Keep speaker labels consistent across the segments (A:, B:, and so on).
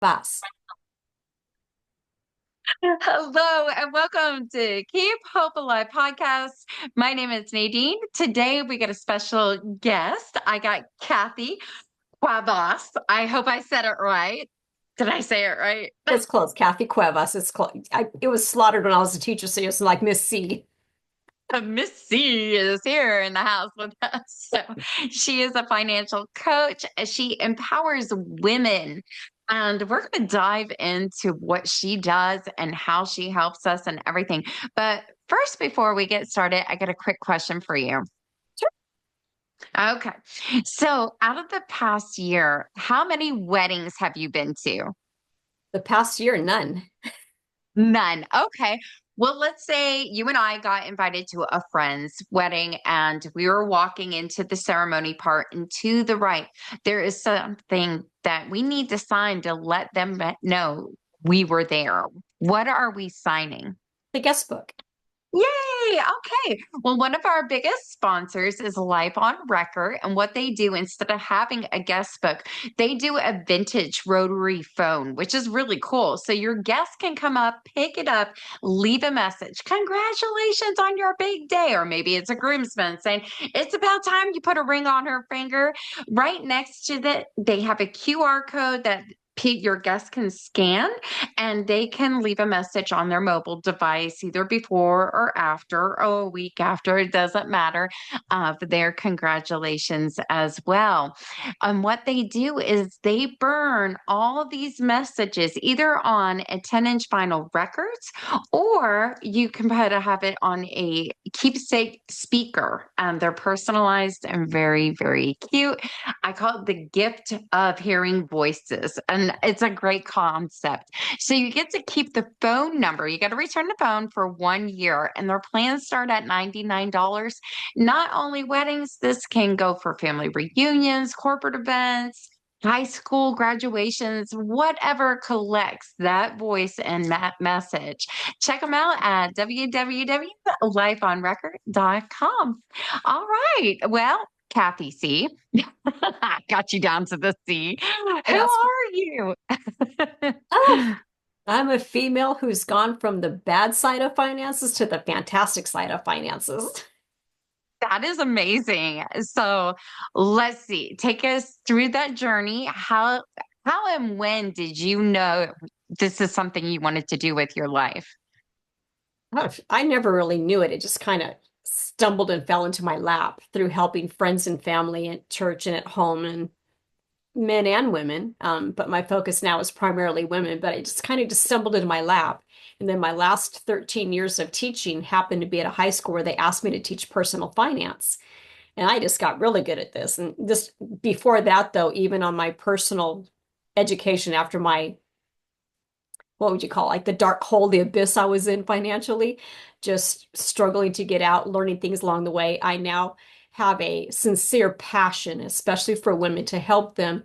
A: Bus.
B: Hello and welcome to Keep Hope Alive podcast. My name is Nadine. Today we got a special guest. I got Kathy Quabas. I hope I said it right. Did I say it right?
A: It's close. Kathy Cuevas. It's close. It was slaughtered when I was a teacher, so it's like Miss C.
B: Miss C is here in the house with us. So she is a financial coach. She empowers women. And we're going to dive into what she does and how she helps us and everything. But first, before we get started, I got a quick question for you. Okay. So, out of the past year, how many weddings have you been to?
A: The past year, none.
B: None. Okay. Well, let's say you and I got invited to a friend's wedding and we were walking into the ceremony part, and to the right, there is something that we need to sign to let them know we were there. What are we signing?
A: The guest book.
B: Yay! Okay. Well, one of our biggest sponsors is Life on Record. And what they do, instead of having a guest book, they do a vintage rotary phone, which is really cool. So your guest can come up, pick it up, leave a message. Congratulations on your big day. Or maybe it's a groomsman saying, it's about time you put a ring on her finger. Right next to that, they have a QR code that your guest can scan, and they can leave a message on their mobile device either before or after or a week after. It doesn't matter, of their congratulations as well. And what they do is they burn all of these messages either on a 10-inch vinyl records, or you can have it on a keepsake speaker. And they're personalized and very, very cute. I call it the gift of hearing voices. And it's a great concept. So you get to keep the phone number. You got to return the phone for 1 year, and their plans start at $99. Not only weddings, this can go for family reunions, corporate events, high school graduations, whatever collects that voice and that message. Check them out at www.lifeonrecord.com. All right. Well, Kathy C. I got you down to the C. Who
A: Yes.
B: are you?
A: Ah, I'm a female who's gone from the bad side of finances to the fantastic side of finances.
B: That is amazing. So let's see. Take us through that journey. How and when did you know this is something you wanted to do with your life?
A: I never really knew it. It just kind of stumbled and fell into my lap through helping friends and family at church and at home and men and women. But my focus now is primarily women, but I just stumbled into my lap. And then my last 13 years of teaching happened to be at a high school where they asked me to teach personal finance. And I just got really good at this. And this before that, though, even on my personal education after my, what would you call it, like the dark hole, the abyss I was in financially, just struggling to get out, learning things along the way, I now have a sincere passion, especially for women, to help them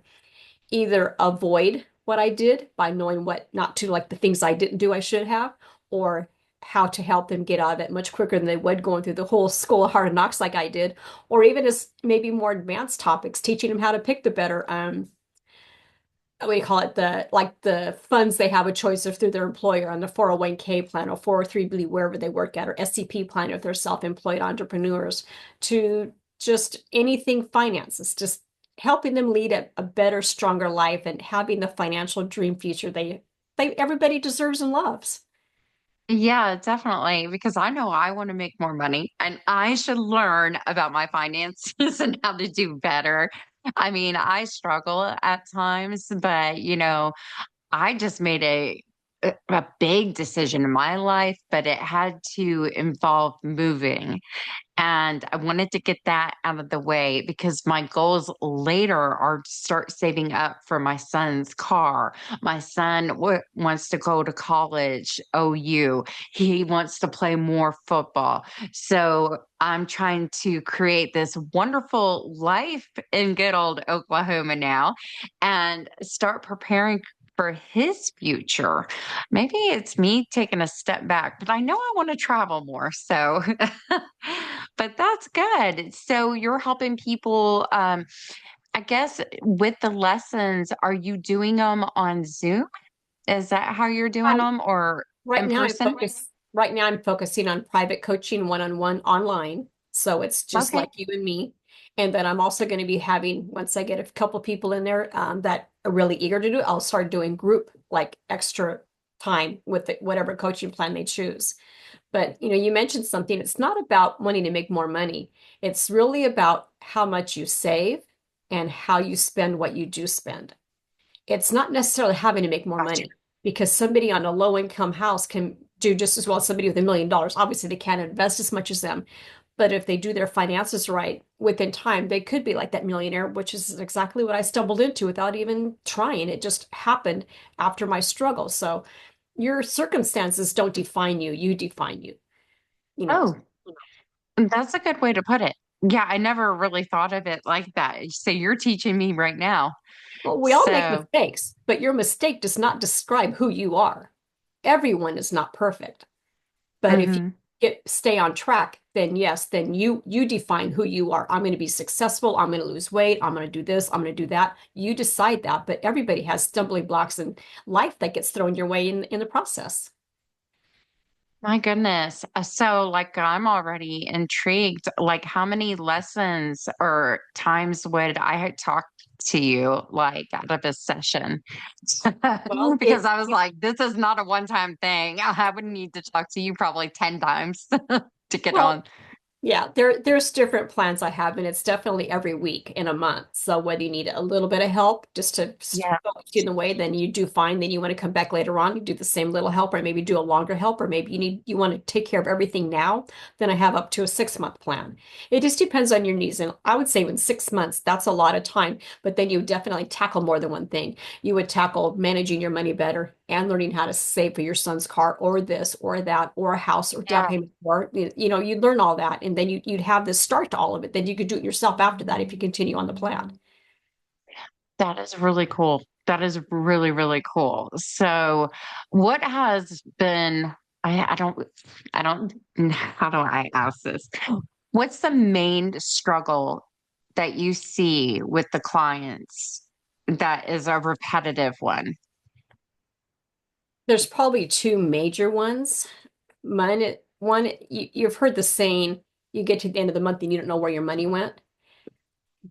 A: either avoid what I did by knowing what not to, like the things I didn't do I should have, or how to help them get out of it much quicker than they would going through the whole school of hard knocks like I did, or even as maybe more advanced topics, teaching them how to pick the better what do you call it, the like the funds they have a choice of through their employer on the 401k plan or 403b wherever they work at, or SCP plan if they're self-employed entrepreneurs, to just anything finances, just helping them lead a better, stronger life and having the financial dream future they everybody deserves and loves.
B: Yeah, definitely. Because I know I want to make more money and I should learn about my finances and how to do better. I mean, I struggle at times, but I just made a big decision in my life, but it had to involve moving. And I wanted to get that out of the way because my goals later are to start saving up for my son's car. My son wants to go to college, OU. He wants to play more football. So I'm trying to create this wonderful life in good old Oklahoma now and start preparing for his future. Maybe it's me taking a step back, but I know I want to travel more. So, but that's good. So you're helping people I guess with the lessons, are you doing them on Zoom? Is that how you're doing them or
A: Right
B: in
A: now, I'm
B: person?
A: focused. Right now, I'm focusing on private coaching one-on-one online. So it's just
B: Okay.
A: like you and me. And then I'm also going to be having, once I get a couple people in there that are really eager to do it, I'll start doing group, like extra time with whatever coaching plan they choose. But you mentioned something. It's not about wanting to make more money. It's really about how much you save and how you spend what you do spend. It's not necessarily having to make more
B: Gotcha.
A: money because somebody on a low income house can do just as well as somebody with $1 million. Obviously, they can't invest as much as them, but if they do their finances right within time, they could be like that millionaire, which is exactly what I stumbled into without even trying. It just happened after my struggle. So your circumstances don't define you, you define you, you know.
B: Oh, that's a good way to put it. Yeah, I never really thought of it like that. So you're teaching me right now.
A: Well, we all make
B: So,
A: mistakes, but your mistake does not describe who you are. Everyone is not perfect. But if you
B: mhm.
A: stay on track, then yes, then you define who you are. I'm going to be successful. I'm going to lose weight. I'm going to do this. I'm going to do that. You decide that. But everybody has stumbling blocks in life that gets thrown your way in the process.
B: My goodness. So, like, I'm already intrigued. Like, how many lessons or times would I talk to you, like, out of a session?
A: Well,
B: Because I was like, this is not a one-time thing. I would need to talk to you probably 10 times to get on.
A: well, yeah, there's different plans I have, and it's definitely every week in a month. So whether you need a little bit of help just to
B: Yeah.
A: focus you in the way, then you do fine. Then you want to come back later on, you do the same little help, or maybe do a longer help, or maybe you want to take care of everything now. Then I have up to a 6 month plan. It just depends on your needs. And I would say in 6 months, that's a lot of time, but then you definitely tackle more than one thing. You would tackle managing your money better and learning how to save for your son's car or this or that or a house or down
B: Yeah.
A: payment or you'd learn all that and then you'd have this start to all of it. Then you could do it yourself after that if you continue on the plan.
B: That is really cool. That is really, really cool. So, what has been, I don't, how do I ask this? What's the main struggle that you see with the clients that is a repetitive one?
A: There's probably two major ones. One, you've heard the saying, you get to the end of the month and you don't know where your money went.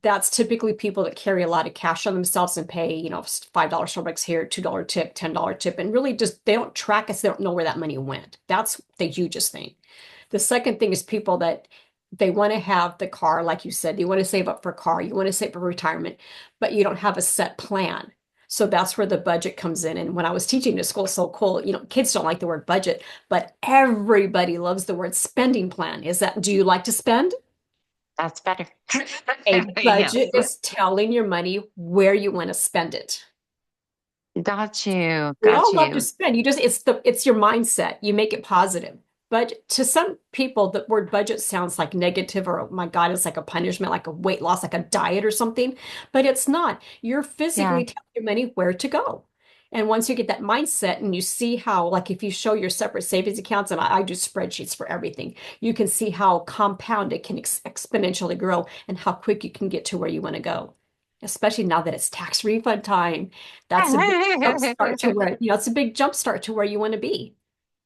A: That's typically people that carry a lot of cash on themselves and pay, $5 Starbucks here, $2 tip, $10 tip, and really just they don't track us, they don't know where that money went. That's the hugest thing. The second thing is people that they want to have the car, like you said, you want to save up for a car, you want to save for retirement, but you don't have a set plan. So that's where the budget comes in. And when I was teaching to school, so cool, kids don't like the word budget, but everybody loves the word spending plan. Do you like to spend?
B: That's better.
A: A budget
B: Yes.
A: is telling your money where you want to spend it.
B: Got you.
A: We
B: Got
A: all love to
B: you.
A: spend. It's your mindset. You make it positive. But to some people, the word budget sounds like negative or, oh my God, it's like a punishment, like a weight loss, like a diet or something. But it's not. You're
B: Yeah.
A: physically telling your money where to go. And once you get that mindset and you see how, like if you show your separate savings accounts, and I do spreadsheets for everything, you can see how compound it can exponentially grow and how quick you can get to where you want to go. Especially now that it's tax refund time. That's a big jump start to where, it's a big jump start to where you want to be.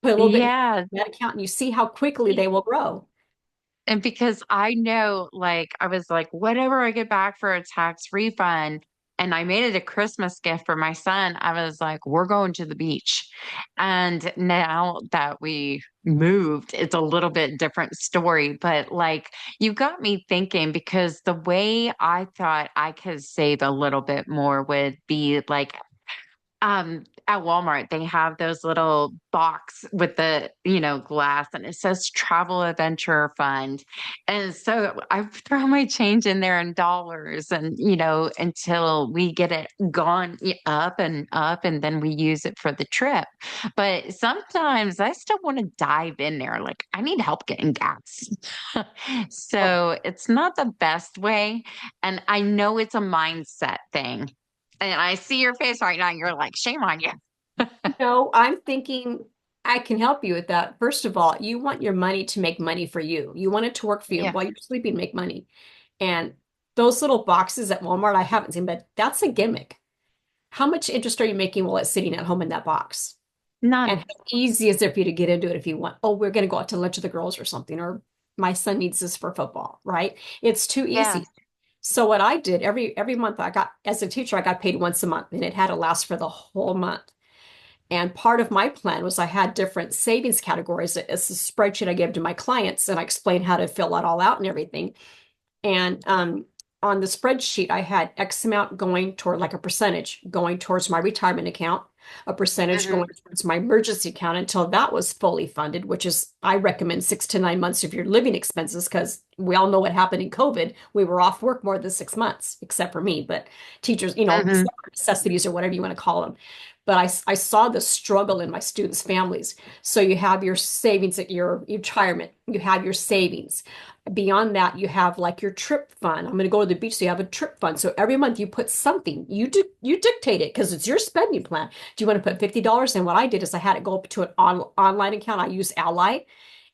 A: Put a little bit in
B: Yeah.
A: that account and you see how quickly they will grow.
B: And because I know, like, I was like, whatever I get back for a tax refund, and I made it a Christmas gift for my son, I was like, we're going to the beach. And now that we moved, it's a little bit different story. But like, you got me thinking because the way I thought I could save a little bit more would be like at Walmart, they have those little box with the, glass and it says travel adventure fund. And so I throw my change in there in dollars and, until we get it gone up and up and then we use it for the trip. But sometimes I still want to dive in there. Like I need help getting gas.
A: Oh,
B: So it's not the best way. And I know it's a mindset thing and I see your face right now. You're like, shame on you.
A: no, I'm thinking I can help you with that. First of all, you want your money to make money for you. You want it to work for you
B: Yeah.
A: while you're sleeping, make money. And those little boxes at Walmart, I haven't seen, but that's a gimmick. How much interest are you making while it's sitting at home in that box? And
B: None.
A: how easy is it for you to get into it if you want? Oh, we're going to go out to lunch with the girls or something, or my son needs this for football, right? It's too
B: Yes.
A: easy. So what I did every month I got as a teacher, I got paid once a month and it had to last for the whole month. And part of my plan was I had different savings categories. It's a spreadsheet I gave to my clients and I explained how to fill that all out and everything. And on the spreadsheet, I had X amount going toward like a percentage going towards my retirement account, a percentage
B: Hmm.
A: going towards my emergency account until that was fully funded, which is, I recommend 6 to 9 months of your living expenses because we all know what happened in COVID. We were off work more than 6 months, except for me, but teachers,
B: Hmm.
A: necessities or whatever you want to call them. But I saw the struggle in my students' families. So you have your savings at your retirement, you have your savings. Beyond that, you have like your trip fund. I'm going to go to the beach, so you have a trip fund. So every month you put something. You dictate it because it's your spending plan. Do you want to put $50? And what I did is I had it go up to an online account. I use Ally,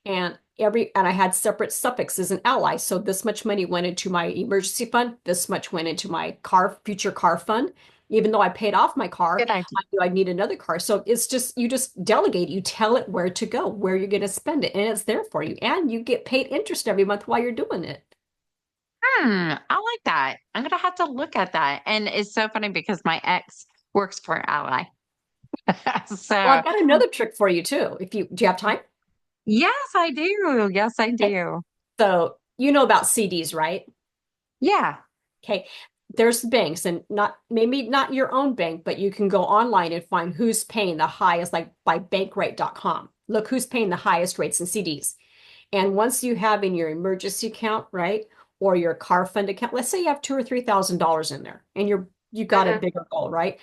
A: and I had separate suffixes in Ally. So this much money went into my emergency fund. This much went into my future car fund. Even though I paid off my car,
B: Good idea.
A: I knew I'd need another car. So it's just you just delegate. You tell it where to go, where you're going to spend it, and it's there for you. And you get paid interest every month while you're doing it.
B: I like that. I'm gonna have to look at that. And it's so funny because my ex works for Ally.
A: Well,
B: So
A: I've got another trick for you too. If you do you have time?
B: yes, I do. Yes, I
A: Okay.
B: do.
A: So you know about CDs, right?
B: Yeah.
A: Okay. There's banks and not maybe not your own bank, but you can go online and find who's paying the highest, like by bankrate.com. Look who's paying the highest rates in CDs. And once you have in your emergency account, right, or your car fund account, let's say you have $2,000 or $3,000 in there and you got a
B: Hmm.
A: bigger goal, right?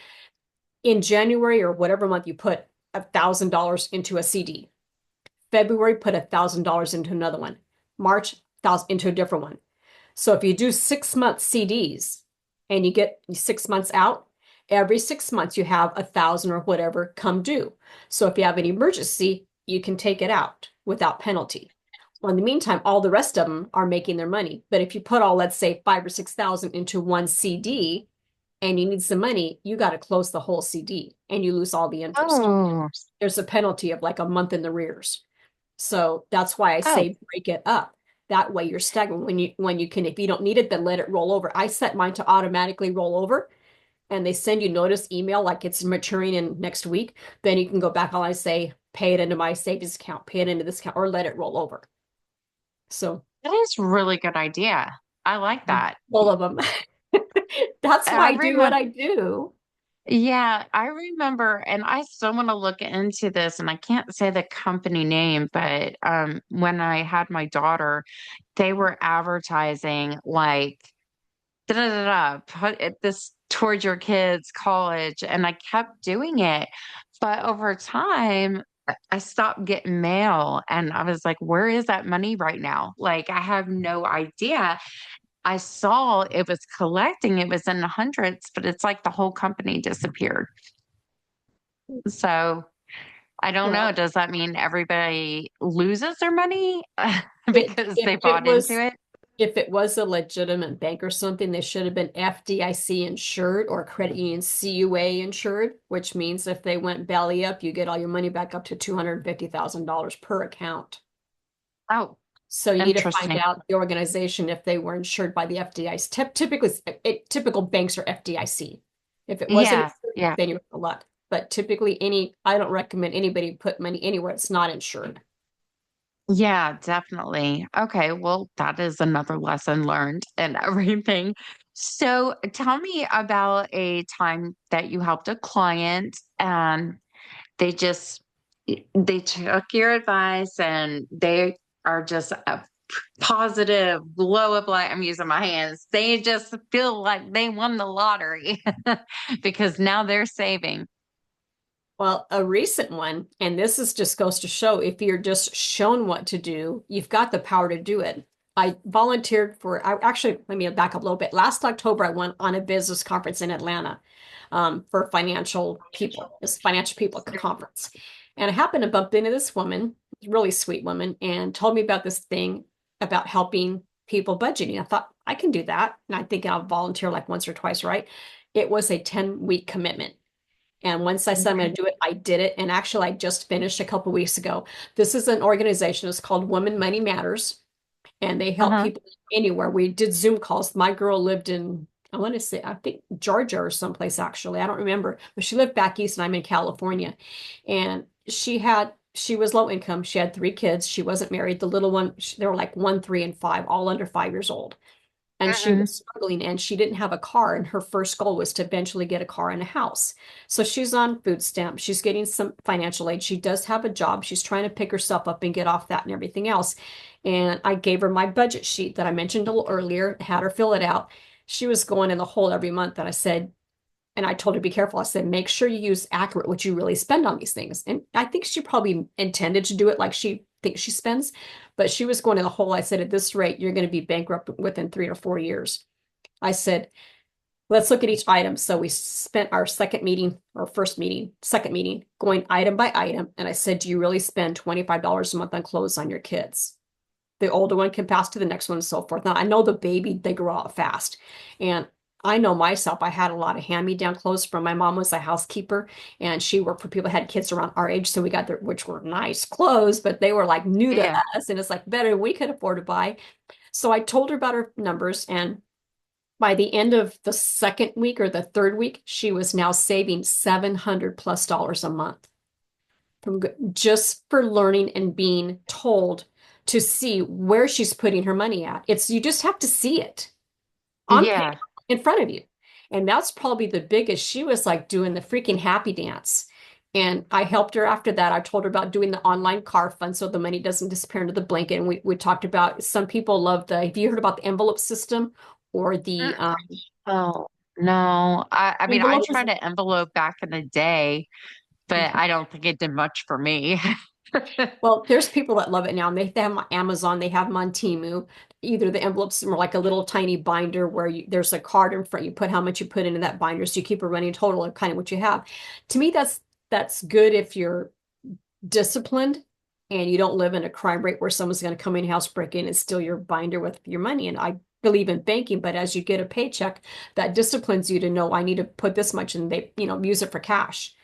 A: In January or whatever month you put $1,000 into a CD. February, put $1,000 into another one. March, 1,000 into a different one. So if you do 6 month CDs and you get 6 months out, every 6 months you have 1,000 or whatever come due. So if you have an emergency, you can take it out without penalty. Well, in the meantime, all the rest of them are making their money. But if you put all, let's say, 5 or 6,000 into one CD and you need some money, you got to close the whole CD and you lose all the interest.
B: Oh,
A: There's a penalty of like a month in the rears. So that's why I
B: oh,
A: say break it up. That way you're stagnant when you can, if you don't need it, then let it roll over. I set mine to automatically roll over and they send you notice email like it's maturing in next week. Then you can go back and I say, pay it into my savings account, pay it into this account, or let it roll over. So
B: that is really good idea. I like that.
A: all of them. That's why
B: I
A: I do what
B: remember,
A: I do.
B: yeah, I remember, and I still want to look into this, and I can't say the company name, but when I had my daughter, they were advertising like da da da da, this towards your kids' college, and I kept doing it. But over time, I stopped getting mail, and I was like, where is that money right now? Like, I have no idea. I saw it was collecting, it was in the hundreds, but it's like the whole company disappeared. So I don't know.
A: Well,
B: Does that mean everybody loses their money
A: it
B: because
A: if
B: they
A: it
B: bought into
A: was
B: it?
A: if it was a legitimate bank or something, they should have been FDIC insured or credit union CUA insured, which means if they went belly up, you get all your money back up to $250,000 per account.
B: Oh,
A: So you need to find
B: interesting.
A: out the organization if they were insured by the FDIC. Typical banks are FDIC. If it wasn't,
B: Yeah, yeah.
A: then you're out of luck. But typically, I don't recommend anybody put money anywhere it's not insured.
B: Yeah, definitely. Okay, well, that is another lesson learned and everything. So tell me about a time that you helped a client and they just they took your advice and they are just a positive glow of light. I'm using my hands. They just feel like they won the lottery because now they're saving.
A: Well, a recent one, and this is just goes to show if you're just shown what to do, you've got the power to do it. I volunteered let me back up a little bit. Last October, I went on a business conference in Atlanta for financial people, this financial people conference. And I happened to bump into this woman, really sweet woman, and told me about this thing about helping people budgeting. I thought I can do that. And I think I'll volunteer like once or twice, right? It was a 10-week commitment. And once I said I'm going
B: Okay.
A: to do it, I did it. And actually, I just finished a couple weeks ago. This is an organization. It's called Women Money Matters, and they help
B: Uh-huh.
A: people anywhere. We did Zoom calls. My girl lived in, I want to say, I think Georgia or someplace actually. I don't remember, but she lived back east and I'm in California. And she was low income. She had 3 kids. She wasn't married. The little one, they were like 1, 3, and 5, all under 5 years old. And she
B: Mhm.
A: was struggling and she didn't have a car. And her first goal was to eventually get a car and a house. So she's on food stamps. She's getting some financial aid. She does have a job. She's trying to pick herself up and get off that and everything else. And I gave her my budget sheet that I mentioned a little earlier, had her fill it out. She was going in the hole every month. And I said, and I told her, be careful. I said, make sure you use accurate what you really spend on these things. And I think she probably intended to do it like she thinks she spends, but she was going in the hole. I said, at this rate, you're going to be bankrupt within 3 to 4 years. I said, let's look at each item. So we spent our second meeting, going item by item. And I said, do you really spend $25 a month on clothes on your kids? The older one can pass to the next one and so forth. Now, I know the baby, they grow out fast. And I know myself, I had a lot of hand-me-down clothes from my mom was a housekeeper and she worked for people that had kids around our age. So we got which were nice clothes, but they were like new to
B: Yeah.
A: us. And it's like better than we could afford to buy. So I told her about her numbers. And by the end of the second week or the third week, she was now saving $700+ a month from just for learning and being told to see where she's putting her money at. It's you just have to see it on paper
B: Yeah.
A: in front of you. And that's probably the biggest. She was like doing the freaking happy dance. And I helped her after that. I told her about doing the online car fund so the money doesn't disappear into the blanket. And we talked about some people love have you heard about the envelope system or the
B: Oh, no. I mean, I
A: envelope is,
B: tried to envelope back in the day, but I don't think it did much for me.
A: well, there's people that love it now, and they have them on Amazon, they have them on Temu. Either the envelopes are like a little tiny binder where there's a card in front. You put how much you put into that binder, so you keep a running total of kind of what you have. To me, that's good if you're disciplined and you don't live in a crime rate where someone's going to come in your house, break in, and steal your binder with your money. And I believe in banking, but as you get a paycheck, that disciplines you to know I need to put this much, and they, use it for cash.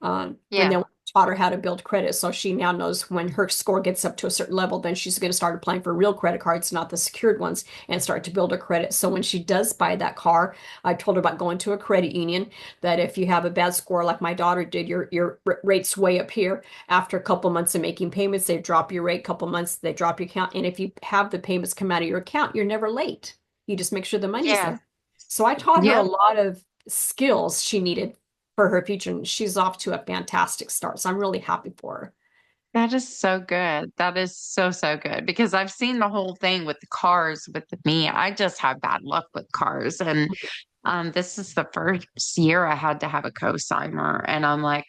A: And
B: Yeah.
A: then taught her how to build credit. So she now knows when her score gets up to a certain level, then she's going to start applying for real credit cards, not the secured ones, and start to build her credit. So when she does buy that car, I told her about going to a credit union, that if you have a bad score like my daughter did, your rate's way up here. After a couple months of making payments, they drop your rate. Couple months, they drop your account. And if you have the payments come out of your account, you're never late. You just make sure the money's
B: Yeah.
A: there. So I taught her a
B: Yep.
A: lot of skills she needed for her future, and she's off to a fantastic start. So I'm really happy for her.
B: That is so good. That is so, so good because I've seen the whole thing with the cars with me. I just have bad luck with cars. And this is the first year I had to have a cosigner. And I'm like,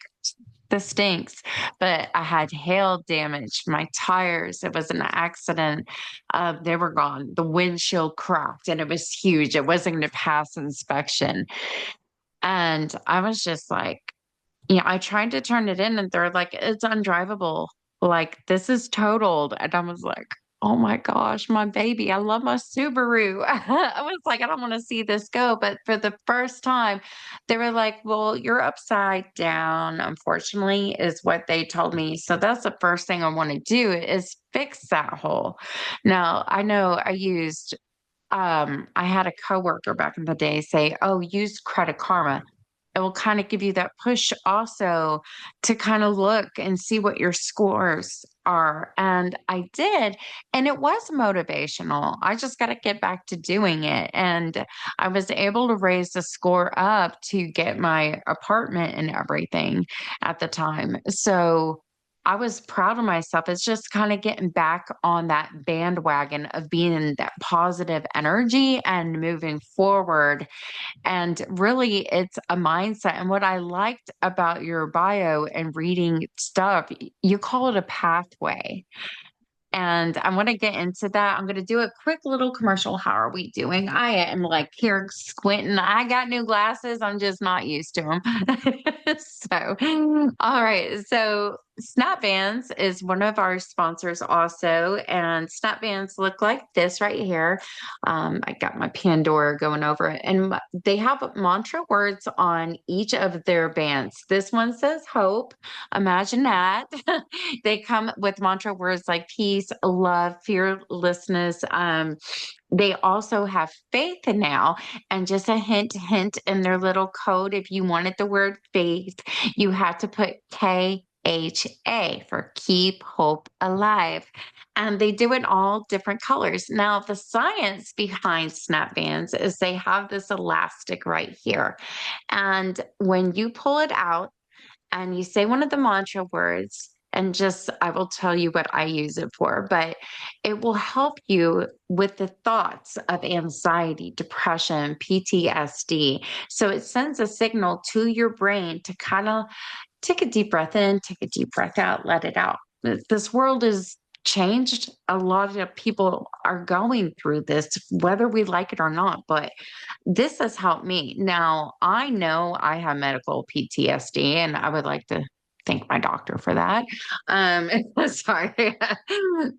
B: this stinks. But I had hail damage, my tires. It was an accident. They were gone. The windshield cracked and it was huge. It wasn't going to pass inspection. And I was just like, yeah, I tried to turn it in and they're like, it's undrivable. Like, this is totaled. And I was like, oh my gosh, my baby. I love my Subaru. I was like, I don't want to see this go. But for the first time, they were like, well, you're upside down, unfortunately, is what they told me. So that's the first thing I want to do is fix that hole. Now, I know I had a coworker back in the day say, oh, use Credit Karma. It will kind of give you that push also to kind of look and see what your scores are. And I did, and it was motivational. I just got to get back to doing it. And I was able to raise the score up to get my apartment and everything at the time. So I was proud of myself. It's just kind of getting back on that bandwagon of being in that positive energy and moving forward and really, it's a mindset. And what I liked about your bio and reading stuff, you call it a pathway. And I want to get into that. I'm going to do a quick little commercial. How are we doing? I am like here squinting. I got new glasses. I'm just not used to them. So, all right. So, Snap Bands is one of our sponsors also, and Snap Bands look like this right here. I got my Pandora going over it, and they have mantra words on each of their bands. This one says hope. Imagine that. They come with mantra words like peace, love, fearlessness. They also have faith now, and just a hint in their little code. If you wanted the word faith, you had to put KHA for keep hope alive. And they do it all different colors. Now, the science behind snap bands is they have this elastic right here. And when you pull it out, and you say one of the mantra words, and just I will tell you what I use it for, but it will help you with the thoughts of anxiety, depression, PTSD. So it sends a signal to your brain to kind of take a deep breath in, take a deep breath out, let it out. This world is changed. A lot of people are going through this, whether we like it or not, but this has helped me. Now, I know I have medical PTSD, and I would like to thank my doctor for that. Um, sorry.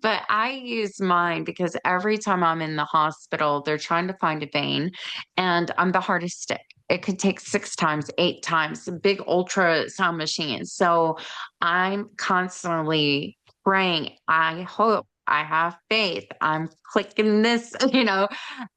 B: But I use mine because every time I'm in the hospital, they're trying to find a vein, and I'm the hardest stick. It could take 6 times, 8 times, big ultrasound machines. So I'm constantly praying. I hope, I have faith. I'm clicking this,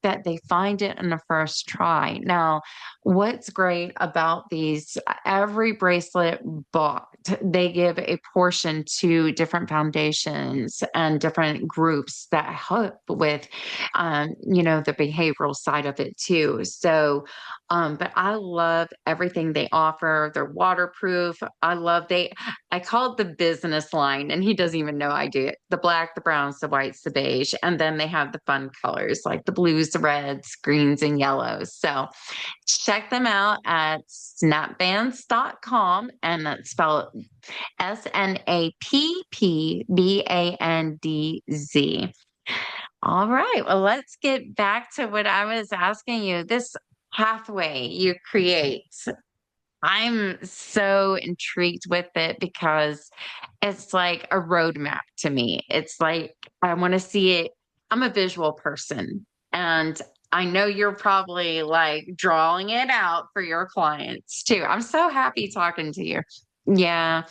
B: that they find it in the first try. Now, what's great about these, every bracelet bought, they give a portion to different foundations and different groups that help with, the behavioral side of it too. So, but I love everything they offer. They're waterproof. I call it the business line, and he doesn't even know I do it. The black, the browns, the whites, the beige, and then they have the fun colors like the blues, the reds, greens, and yellows. So check them out at snapbands.com, and that's spelled SNAPPBANDZ. All right. Well, let's get back to what I was asking you. This pathway you create. I'm so intrigued with it because it's like a roadmap to me. It's like I want to see it. I'm a visual person, and I know you're probably like drawing it out for your clients too. I'm so happy talking to you. Yeah.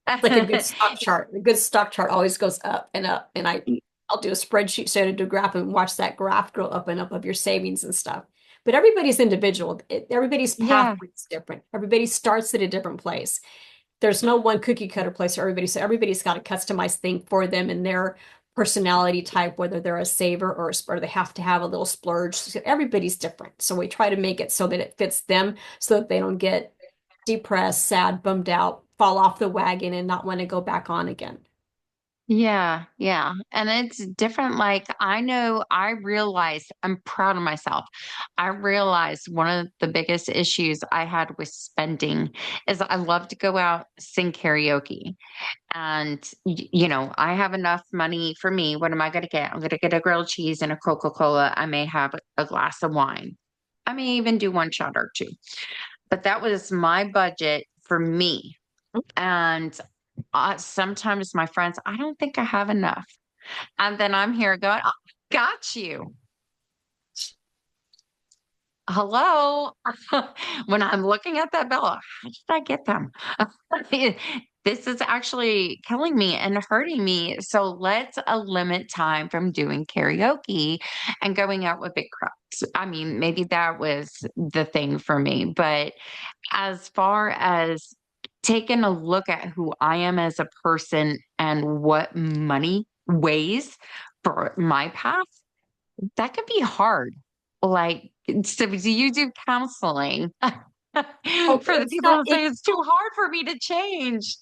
A: Like a good stock chart. A good stock chart always goes up and up. And I'll do a spreadsheet so to do a graph and watch that graph grow up and up of your savings and stuff. But everybody's individual. Everybody's
B: Yeah.
A: pathway is different. Everybody starts at a different place. There's no one cookie cutter place for everybody. So everybody's got a customized thing for them and their personality type, whether they're a saver or they have to have a little splurge. So everybody's different. So we try to make it so that it fits them so that they don't get depressed, sad, bummed out, fall off the wagon and not want to go back on again.
B: Yeah, yeah. And it's different. Like, I know I realized I'm proud of myself. I realized one of the biggest issues I had with spending is I love to go out, sing karaoke. And, I have enough money for me. What am I going to get? I'm going to get a grilled cheese and a Coca-Cola. I may have a glass of wine. I may even do one shot or two. But that was my budget for me. And sometimes my friends, I don't think I have enough. And then I'm here going, oh, got you. Hello. When I'm looking at that bill, how did I get them? This is actually killing me and hurting me. So let's limit time from doing karaoke and going out with big crowds. I mean, maybe that was the thing for me. But as far as taking a look at who I am as a person and what money weighs for my path, that could be hard. Like, so do you do counseling
A: Oh,
B: for the
A: it's
B: people
A: not,
B: who say it's too hard for me to change?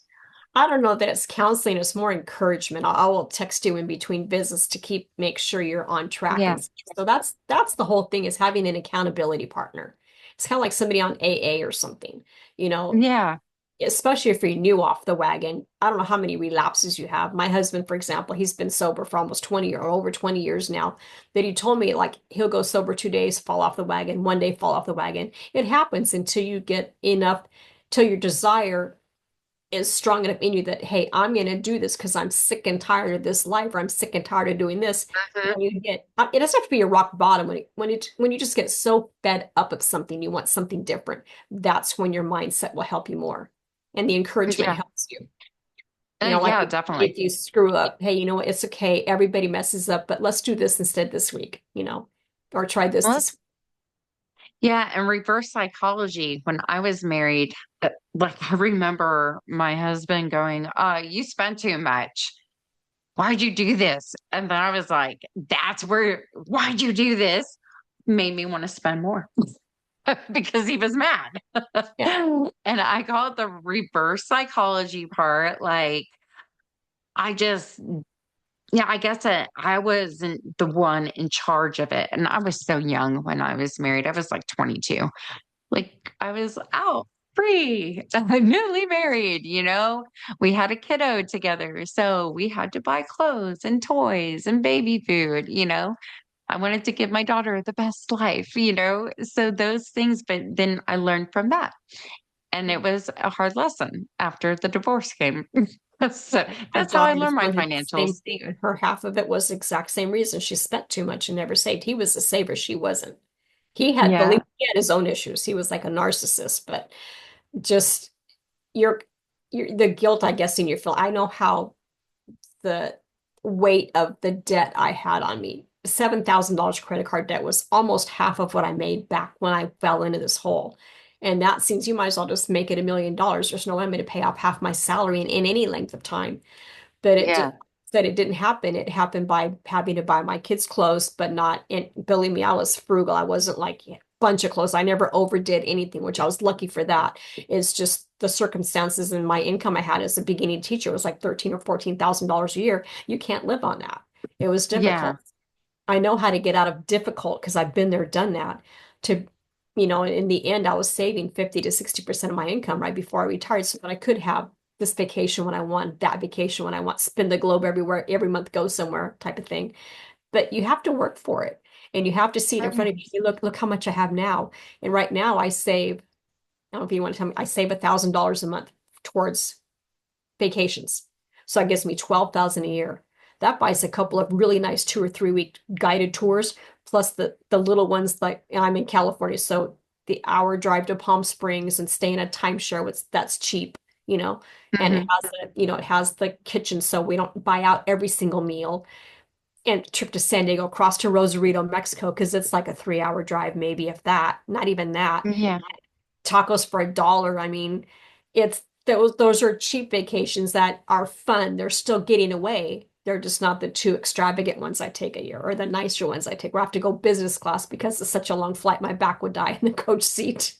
A: I don't know that it's counseling, it's more encouragement. I will text you in between visits to make sure you're on track
B: Yeah.
A: and so that's the whole thing is having an accountability partner. It's kind of like somebody on AA or something, you know,
B: Yeah.
A: especially if you're new off the wagon. I don't know how many relapses you have. My husband, for example, he's been sober for almost 20 or over 20 years now. But he told me like he'll go sober 2 days, fall off the wagon, one day fall off the wagon. It happens until you get enough, till your desire is strong enough in you that, hey, I'm going to do this because I'm sick and tired of this life, or I'm sick and tired of doing this.
B: Mhm.
A: When you get, it doesn't have to be a rock bottom. When you just get so fed up of something, you want something different. That's when your mindset will help you more, and the encouragement
B: Yeah.
A: helps you. Like
B: Yeah, definitely.
A: if you screw up, hey, you know what? It's okay. Everybody messes up, but let's do this instead this week. Or try this
B: Well,
A: this.
B: yeah, and reverse psychology. When I was married, like I remember my husband going, you spent too much. Why'd you do this? And then I was like, why'd you do this? Made me want to spend more because he was mad.
A: Yeah,
B: And I call it the reverse psychology part. Like, I just, yeah, I guess I wasn't the one in charge of it. And I was so young when I was married. I was like 22. Like I was out free, newly married, We had a kiddo together. So we had to buy clothes and toys and baby food. I wanted to give my daughter the best life. So those things, but then I learned from that. And it was a hard lesson after the divorce came. So
A: my
B: that's how I
A: daughter was
B: learned my
A: going through the same
B: financials.
A: thing. And her half of it was the exact same reason. She spent too much and never saved. He was a saver. She wasn't. Believe
B: Yeah.
A: me, he had his own issues. He was like a narcissist, but just your, the guilt, I guess, in your feel. I know how the weight of the debt I had on me. $7,000 credit card debt was almost half of what I made back when I fell into this hole. And that seems you might as well just make it $1 million. There's no way I'm going to pay off half my salary in any length of time. But it just
B: Yeah.
A: said it didn't happen. It happened by having to buy my kids clothes, but not in, believe me, I was frugal. I wasn't like a bunch of clothes. I never overdid anything, which I was lucky for that. It's just the circumstances and my income I had as a beginning teacher was like 13 or $14,000 a year. You can't live on that. It was
B: Yeah.
A: difficult. I know how to get out of difficult because I've been there, done that. To, in the end, I was saving 50 to 60% of my income right before I retired so that I could have this vacation when I want, that vacation when I want, spin the globe everywhere, every month go somewhere type of thing. But you have to work for it and you have to see it in front of you. Look how much I have now. And right now I save, I don't know if you want to tell me, I save $1,000 a month towards vacations. So that gives me 12,000 a year. That buys a couple of really nice 2 or 3 week guided tours, plus the little ones like I'm in California, so the hour drive to Palm Springs and stay in a timeshare, which that's cheap, you know, and
B: Hmm.
A: it has the kitchen, so we don't buy out every single meal. And trip to San Diego, cross to Rosarito, Mexico, because it's like a 3 hour drive, maybe if that, not even that
B: Yeah.
A: tacos for $1. I mean, it's those are cheap vacations that are fun. They're still getting away. They're just not the too extravagant ones I take a year or the nicer ones I take. Where I have to go business class because it's such a long flight, my back would die in the coach seat.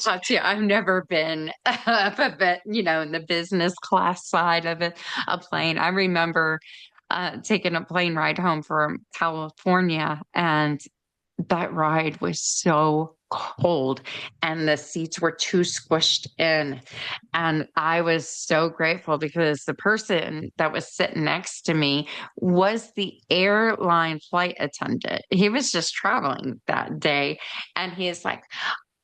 B: Gotcha. I've never been up a bit, in the business class side of a plane. I remember taking a plane ride home from California, and that ride was so cold, and the seats were too squished in. And I was so grateful because the person that was sitting next to me was the airline flight attendant. He was just traveling that day, and he's like,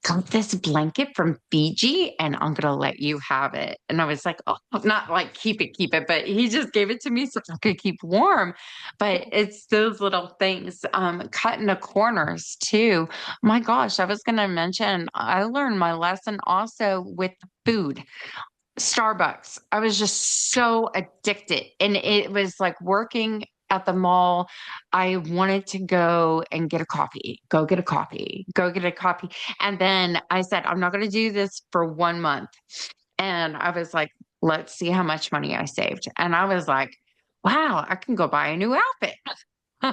B: got this blanket from Fiji and I'm gonna let you have it. And I was like, oh, not like keep it, but he just gave it to me so I could keep warm. But it's those little things, cutting the corners too. My gosh, I was gonna mention I learned my lesson also with food. Starbucks. I was just so addicted. And it was like working at the mall. I wanted to go and get a coffee, go get a coffee, go get a coffee. And then I said, I'm not going to do this for 1 month. And I was like, let's see how much money I saved. And I was like, wow, I can go buy a new outfit.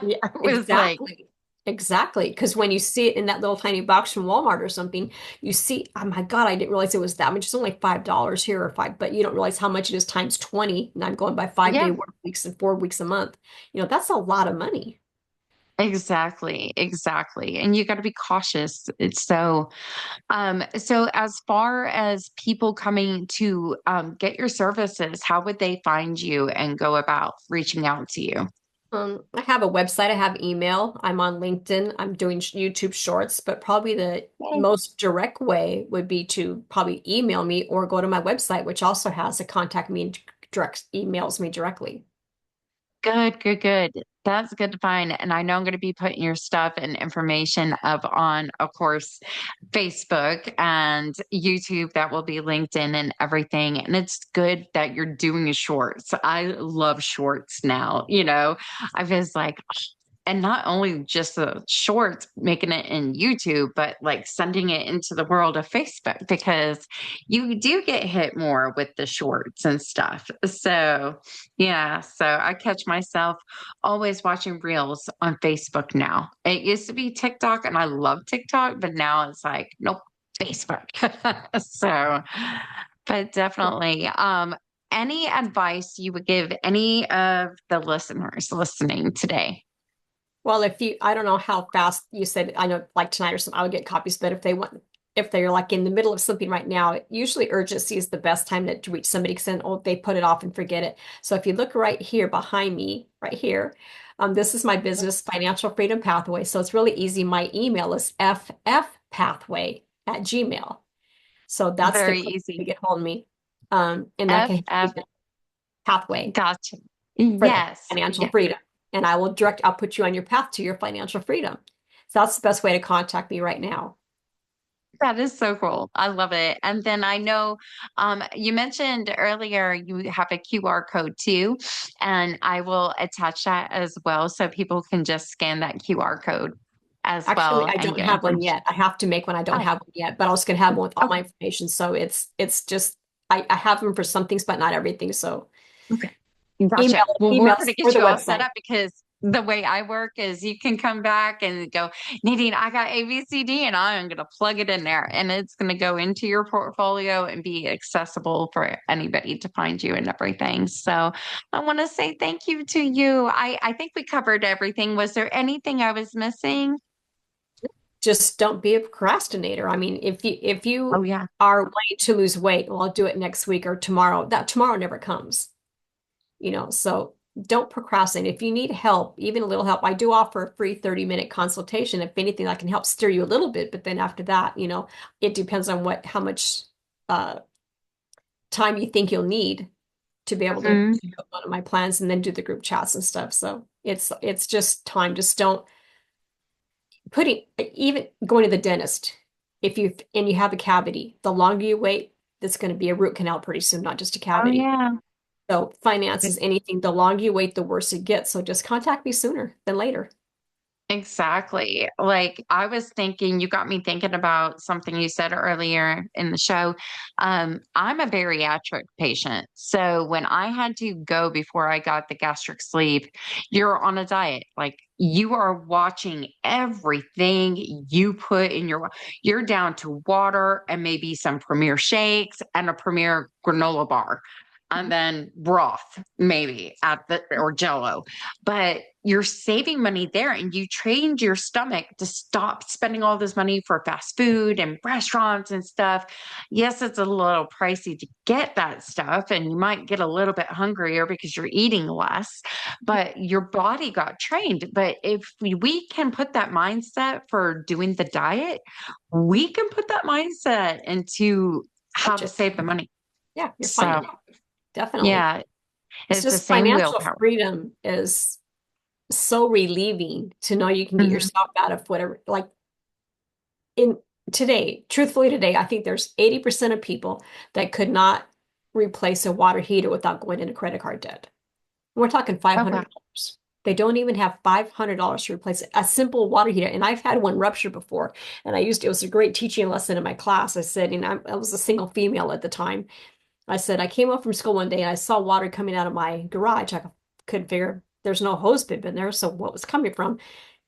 A: Yeah,
B: I was like,
A: exactly. Exactly. Because when you see it in that little tiny box from Walmart or something, you see, oh my God, I didn't realize it was that much. It's only $5 here or five, but you don't realize how much it is times 20. And I'm going by 5 day
B: yeah.
A: work weeks and 4 weeks a month. That's a lot of money.
B: Exactly, exactly. And you got to be cautious. It's so as far as people coming to get your services, how would they find you and go about reaching out to you?
A: I have a website, I have email, I'm on LinkedIn, I'm doing YouTube shorts, but probably the
B: Okay.
A: most direct way would be to probably email me or go to my website, which also has a contact me and direct emails me directly.
B: Good, good, good. That's good to find. And I know I'm going to be putting your stuff and information up on, of course, Facebook and YouTube. That will be LinkedIn and everything. And it's good that you're doing shorts. I love shorts now. I was like, and not only just the shorts making it in YouTube, but like sending it into the world of Facebook because you do get hit more with the shorts and stuff. So, yeah, so I catch myself always watching reels on Facebook now. It used to be TikTok and I love TikTok, but now it's like, nope, Facebook. So, but definitely, any advice you would give any of the listeners listening today?
A: Well, I don't know how fast you said, I know like tonight or something, I would get copies, but if they're like in the middle of something right now, usually urgency is the best time to reach somebody because then, oh, they put it off and forget it. So if you look right here behind me, right here, this is my business financial freedom pathway. So it's really easy. My email is ffpathway@gmail. So that's the
B: Very
A: quick way to
B: easy.
A: get hold of me. And I
B: F
A: can
B: F
A: pathway
B: gotcha.
A: for the
B: Yes.
A: financial
B: Yeah.
A: freedom. And I'll put you on your path to your financial freedom. So that's the best way to contact me right now.
B: That is so cool. I love it. And then I know you mentioned earlier you have a QR code too, and I will attach that as well so people can just scan that QR code as
A: Actually,
B: well
A: I
B: and
A: don't
B: get
A: have one
B: information.
A: yet. I have to make one. I don't
B: Oh,
A: have one yet, but I was going to have one with all my
B: okay.
A: information. So it's just I have them for some things, but not everything. So
B: Okay. Gotcha. Well, we're going
A: emails
B: to
A: or
B: get
A: the
B: you all set
A: website.
B: up because the way I work is you can come back and go, Nadine, I got ABCD and I am going to plug it in there and it's going to go into your portfolio and be accessible for anybody to find you and everything. So I want to say thank you to you. I think we covered everything. Was there anything I was missing?
A: Just don't be a procrastinator. I mean, if
B: Oh,
A: you
B: yeah.
A: are wanting to lose weight, well, I'll do it next week or tomorrow. That tomorrow never comes. So don't procrastinate. If you need help, even a little help, I do offer a free 30-minute consultation. If anything, I can help steer you a little bit, but then after that, it depends on how much uh, time you think you'll need to be able to
B: Mhm.
A: do one of my plans and then do the group chats and stuff. So it's just time. Just don't putting even going to the dentist. If you have a cavity, the longer you wait, that's going to be a root canal pretty soon, not just a
B: Oh,
A: cavity.
B: yeah.
A: So finances, anything, the longer you wait, the worse it gets. So just contact me sooner than later.
B: Exactly. Like I was thinking, you got me thinking about something you said earlier in the show. I'm a bariatric patient. So when I had to go before I got the gastric sleeve, you're on a diet. Like you are watching everything you put in you're down to water and maybe some Premier shakes and a Premier granola bar. And
A: Mhm.
B: then broth, maybe or jello, but you're saving money there and you trained your stomach to stop spending all this money for fast food and restaurants and stuff. Yes, it's a little pricey to get that stuff and you might get a little bit hungrier because you're eating less, but your body got trained. But if we can put that mindset for doing the diet, we can put that mindset into how to
A: Budget.
B: save the money.
A: Yeah, you're
B: So,
A: fine. Definitely.
B: yeah,
A: It's
B: it's the
A: just
B: same
A: financial
B: willpower.
A: freedom is so relieving to know you can get
B: Mhm.
A: yourself out of whatever, like in truthfully today, I think there's 80% of people that could not replace a water heater without going into credit card debt. We're talking
B: Oh, wow.
A: $500. They don't even have $500 to replace a simple water heater. And I've had one rupture before. And it was a great teaching lesson in my class. I said, I was a single female at the time. I said, I came up from school one day and I saw water coming out of my garage. I couldn't figure there's no hose bib in there. So what was coming from?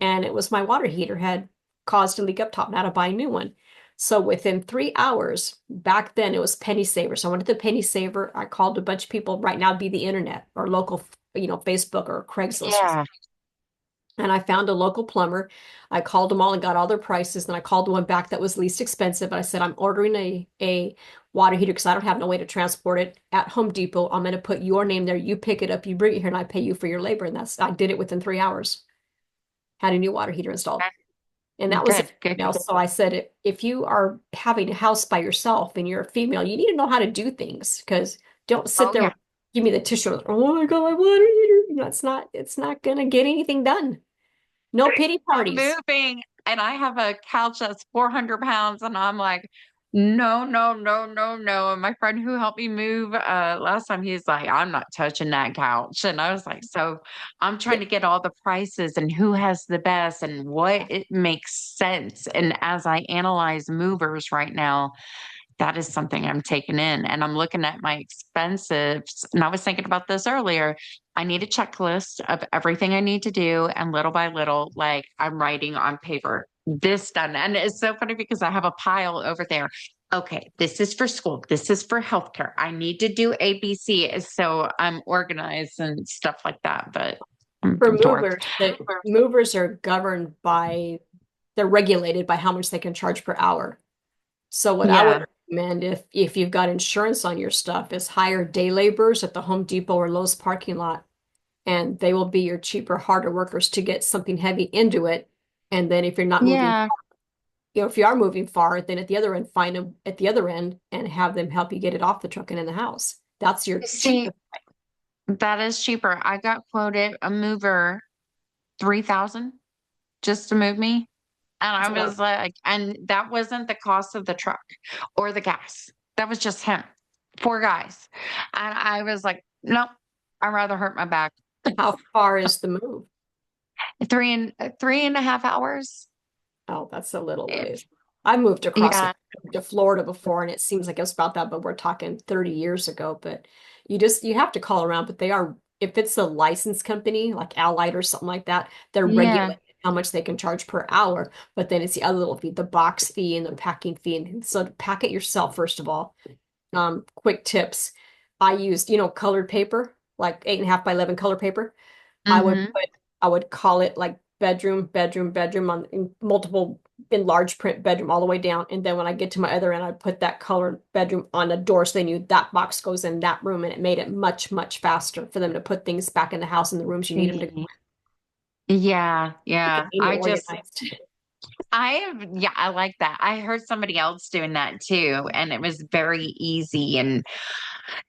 A: And it was my water heater had caused a leak up top. Now to buy a new one. So within 3 hours, back then it was penny saver. So I went to the penny saver. I called a bunch of people. Right now it'd be the internet or local, Facebook or Craigslist.
B: Yeah.
A: And I found a local plumber. I called them all and got all their prices. Then I called the one back that was least expensive. I said, I'm ordering a water heater because I don't have no way to transport it at Home Depot. I'm going to put your name there. You pick it up, you bring it here, and I pay you for your labor. And I did it within 3 hours. Had a new water heater installed. And that was a
B: Good, good.
A: female. So I said, if you are having a house by yourself and you're a female, you need to know how to do things because don't sit
B: Oh
A: there
B: yeah.
A: and give me the tissue. Oh my God, my water heater. It's not going to get anything done. No pity
B: I'm
A: parties.
B: moving and I have a couch that's 400 pounds and I'm like, no, no, no, no, no. And my friend who helped me move last time, he's like, I'm not touching that couch. And I was like, so I'm trying to get all the prices and who has the best and what it makes sense. And as I analyze movers right now, that is something I'm taking in. And I'm looking at my expenses. And I was thinking about this earlier. I need a checklist of everything I need to do. And little by little, like I'm writing on paper, this done. And it's so funny because I have a pile over there. Okay, this is for school. This is for healthcare. I need to do ABC. So I'm organized and stuff like that. But
A: For
B: door.
A: movers, the movers are governed by, they're regulated by how much they can charge per hour. So what I would
B: Yeah.
A: recommend if you've got insurance on your stuff is hire day laborers at the Home Depot or Lowe's parking lot, and they will be your cheaper, harder workers to get something heavy into it. And then if you're not moving,
B: Yeah.
A: if you are moving far, then at the other end, find them at the other end and have them help you get it off the truck and in the house. That's your
B: See,
A: cheapest.
B: that is cheaper. I got quoted a mover 3,000 just to move me. And
A: It's
B: I
A: a lot.
B: was like, and that wasn't the cost of the truck or the gas. That was just him. Four guys. And I was like, nope, I'd rather hurt my back.
A: How far is the move?
B: 3.5 hours.
A: Oh, that's a little
B: Eh,
A: ways. I moved across
B: Yeah.
A: to Florida before, and it seems like it's about that, but we're talking 30 years ago. But you have to call around, but they are, if it's a licensed company like Allied or something like that, they're
B: Yeah.
A: regulated how much they can charge per hour. But then it's the other little fee, the box fee and the packing fee. And so to pack it yourself, first of all. Quick tips. I used, colored paper, like 8.5 by 11 color paper. I would
B: Hmm.
A: put, I would call it like bedroom, bedroom, bedroom on in multiple in large print bedroom all the way down. And then when I get to my other end, I put that colored bedroom on a door so they knew that box goes in that room, and it made it much, much faster for them to put things back in the house in the rooms you need them to go.
B: Yeah.
A: Keep
B: Yeah.
A: it organized.
B: Yeah, I like that. I heard somebody else doing that too, and it was very easy and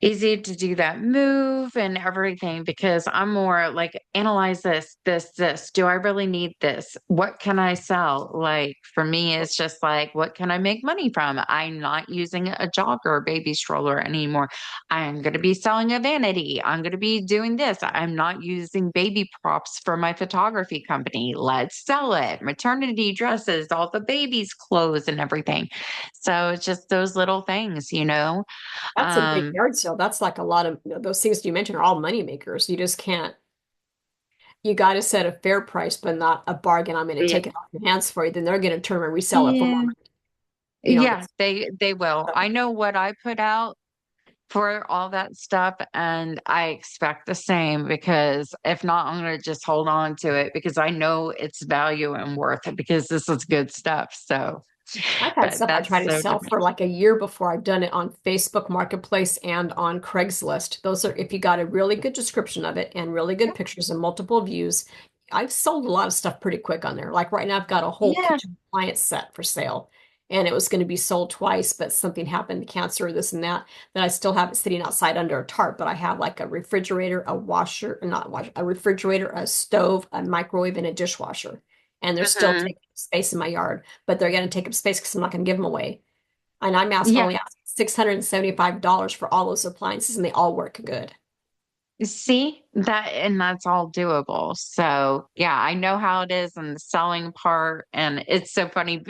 B: easy to do that move and everything because I'm more like analyze this, this, this. Do I really need this? What can I sell? Like for me, it's just like, what can I make money from? I'm not using a jogger or baby stroller anymore. I'm going to be selling a vanity. I'm going to be doing this. I'm not using baby props for my photography company. Let's sell it. Maternity dresses, all the baby's clothes and everything. So it's just those little things, you know?
A: That's a big
B: Um,
A: yard sale. That's like a lot of those things you mentioned are all money makers. You just can't, you got to set a fair price, but not a bargain. I'm going to
B: Yeah.
A: take it off your hands for you. Then they're going to turn and resell it for more
B: Yeah.
A: money.
B: Yeah,
A: That's
B: they will.
A: so
B: I know what I put out for all that stuff, and I expect the same because if not, I'm gonna just hold on to it because I know its value and worth it because this is good stuff. So,
A: I've had
B: but
A: stuff I
B: that's
A: try to
B: so
A: sell
B: different.
A: for like a year before I've done it on Facebook Marketplace and on Craigslist. Those are, if you got a really good description of it and really good pictures and multiple views, I've sold a lot of stuff pretty quick on there. Like right now, I've got a whole
B: Yeah.
A: kitchen appliance set for sale, and it was going to be sold twice, but something happened, cancer, this and that, that I still have it sitting outside under a tarp. But I have like a refrigerator, a washer, not washer, a refrigerator, a stove, a microwave, and a dishwasher. And they're still
B: Hmm.
A: taking space in my yard, but they're going to take up space because I'm not going to give them away. And
B: Yeah.
A: only asking $675 for all those appliances, and they all work good.
B: See that, and that's all doable. So, yeah, I know how it is and the selling part. And it's so funny.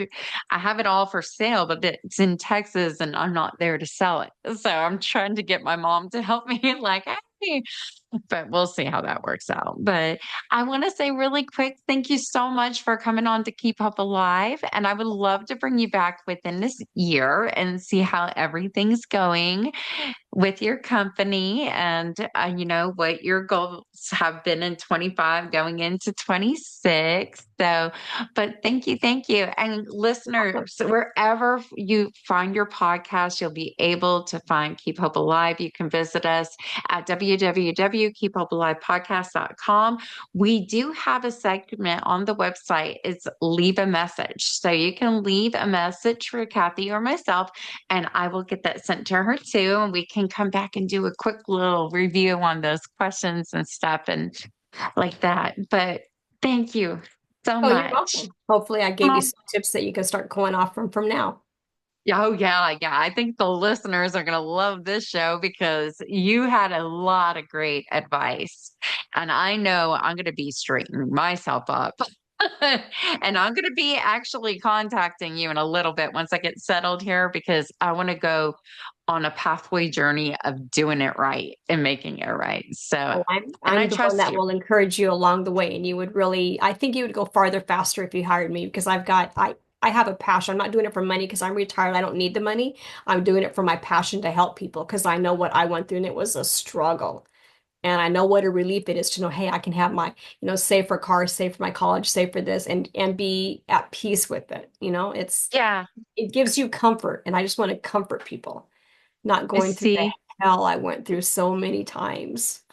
B: I have it all for sale, but it's in Texas and I'm not there to sell it. So, I'm trying to get my mom to help me, like, hey, but we'll see how that works out. But I want to say really quick, thank you so much for coming on to Keep Up Alive. And I would love to bring you back within this year and see how everything's going. with your company and what your goals have been in 25 going into 26. So, but thank you. And listeners, wherever you find your podcast, you'll be able to find Keep Hope Alive. You can visit us at www.keephopealivepodcast.com. We do have a segment on the website. It's leave a message. So you can leave a message for Kathy or myself, and I will get that sent to her too. And we can come back and do a quick little review on those questions and stuff and like that. But thank you so
A: Oh, you're
B: much.
A: welcome. Hopefully, I gave you
B: Um,
A: some tips that you can start going off from now.
B: Oh, yeah, yeah. I think the listeners are going to love this show because you had a lot of great advice. And I know I'm going to be straightening myself up. And I'm going to be actually contacting you in a little bit once I get settled here because I want to go on a pathway journey of doing it right and making it right. So,
A: Oh, I'm
B: and I
A: I'm the one
B: trust
A: that
B: you.
A: will encourage you along the way, and you would really, I think you would go farther faster if you hired me because I have a passion. I'm not doing it for money because I'm retired. I don't need the money. I'm doing it for my passion to help people because I know what I went through and it was a struggle. And I know what a relief it is to know, hey, I can have my, save for cars, save for my college, save for this, and be at peace with it.
B: Yeah.
A: It gives you comfort, and I just want to comfort people, not going through the
B: See,
A: hell I went through so many times.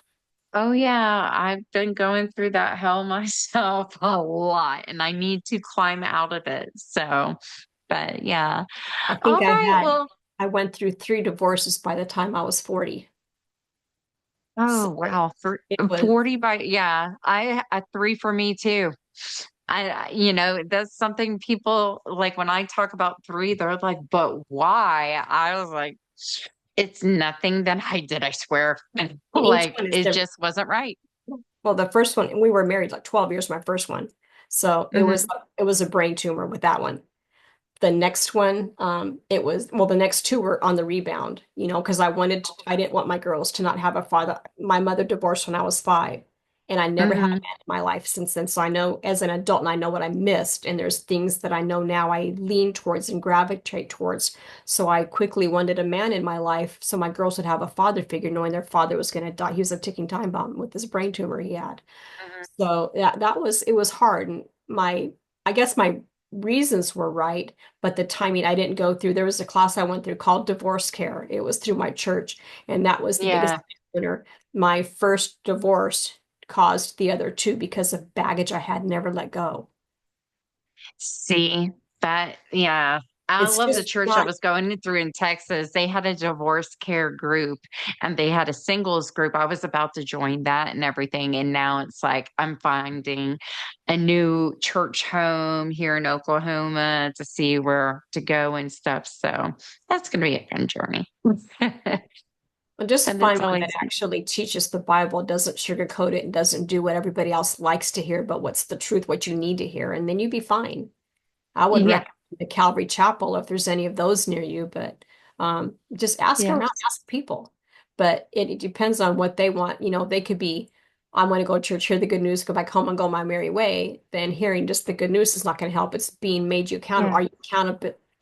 B: oh yeah, I've been going through that hell myself a lot and I need to climb out of it. So, but yeah.
A: I think
B: All right, well,
A: I went through 3 divorces by the time I was 40.
B: oh
A: So
B: wow, for
A: it was,
B: 40 by yeah, I a three for me too. That's something people like when I talk about three, they're like, but why? I was like, it's nothing that I did, I swear.
A: and each
B: Like
A: one is
B: it
A: different.
B: just wasn't right.
A: Well, the first one, we were married like 12 years, my first one. So
B: Hmm.
A: it was a brain tumor with that one. The next one, it was, well, the next two were on the rebound, because I didn't want my girls to not have a father. My mother divorced when I was 5, and I never had a
B: Hmm.
A: man in my life since then. So I know as an adult, and I know what I missed, and there's things that I know now I lean towards and gravitate towards. So I quickly wanted a man in my life so my girls would have a father figure, knowing their father was going to die. He was a ticking time bomb with this brain tumor he had. So that was it was hard. And I guess my reasons were right, but the timing I didn't go through. There was a class I went through called divorce care. It was through my church, and that was the biggest
B: Yeah.
A: winner. My first divorce caused the other two because of baggage I had never let go.
B: See that, yeah. I
A: It's
B: love the
A: just
B: church I
A: not
B: was going through in Texas. They had a divorce care group and they had a singles group. I was about to join that and everything. And now it's like I'm finding a new church home here in Oklahoma to see where to go and stuff. So that's going to be a fun journey.
A: just
B: And
A: find
B: it's
A: one that
B: always,
A: actually teaches the Bible, doesn't sugarcoat it, and doesn't do what everybody else likes to hear, but what's the truth, what you need to hear, and then you'd be fine. I would
B: yeah,
A: recommend the Calvary Chapel if there's any of those near you, but just ask
B: yeah,
A: around, ask people. But it depends on what they want. They could be, I want to go to church, hear the good news, go back home and go my merry way. Then hearing just the good news is not going to help. It's being made you accountable.
B: yeah.
A: Are you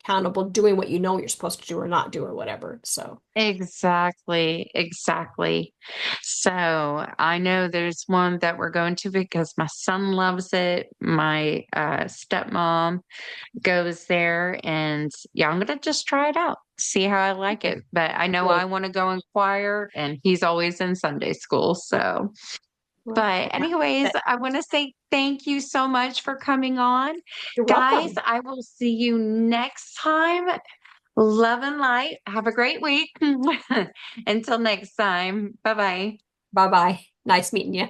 A: accountable doing what you know you're supposed to do or not do or whatever? So
B: Exactly, exactly. So I know there's one that we're going to because my son loves it. My stepmom goes there, and yeah, I'm gonna just try it out, see how I like it. But I know
A: good.
B: I want to go in choir, and he's always in Sunday school. So,
A: Well,
B: but anyways, I want to say thank you so much for coming on,
A: you're
B: guys.
A: welcome.
B: I will see you next time. Love and light. Have a great week. Until next time. Bye bye.
A: Bye bye. Nice meeting you.